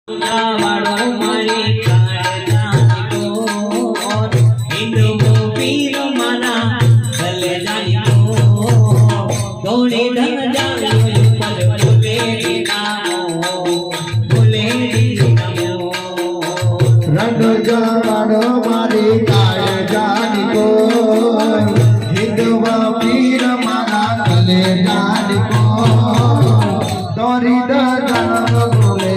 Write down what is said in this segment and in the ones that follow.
વાળો મારી કાળજાની કોર હિન્દુ પીર માના ભલે જાની કોર દોડી ધન જાયો ઉપર ભૂલે નામો ભૂલે નામો રંગ જવાડો મારી કાળજાની કોર હિન્દુ પીર માના ભલે જાની કોર દોડી ધન ભૂલે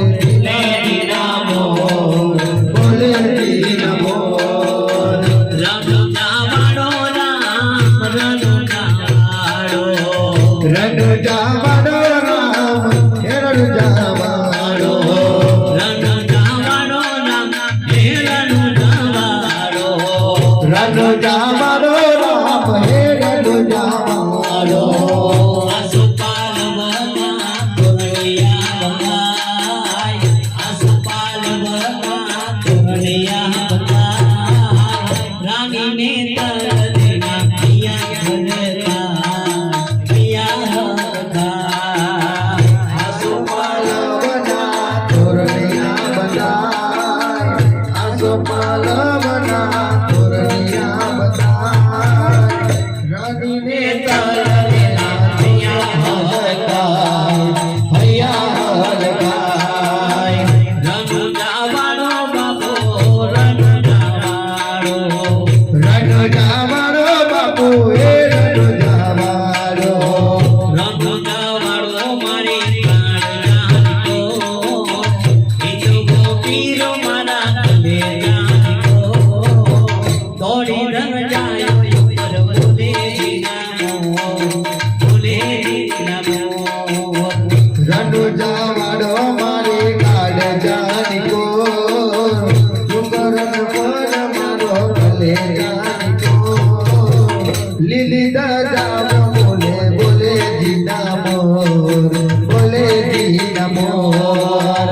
લીલી દાદા બોલે બોલે જીના મોર બોલે જીના મોર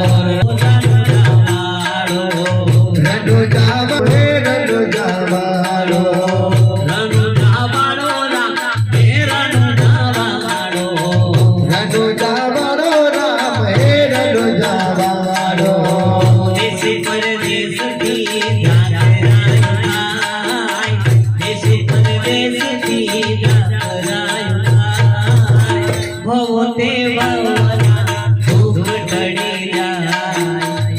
રડો જાવા રડો જાવાડો રણુ જાવાડો રામ હે રણુ જાવાડો રડો જાવાડો રામ હે રડો જાવાડો દેશ પરદેશ કી જાતરાય દેશ પરદેશ કી જાતરાય ભવતે ભવના દુઃખ ટળી જાય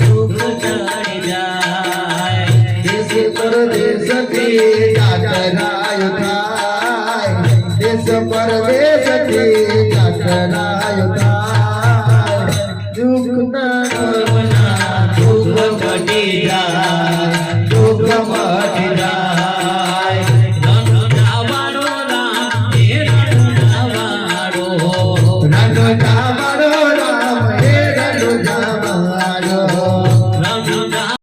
દુઃખ ટળી જાય દેશ પરદેશ થી જાતરાય થાય દેશ પરદેશ થી જાતરાય થાય દુઃખ ના દુઃખ ટળી જાય દુઃખ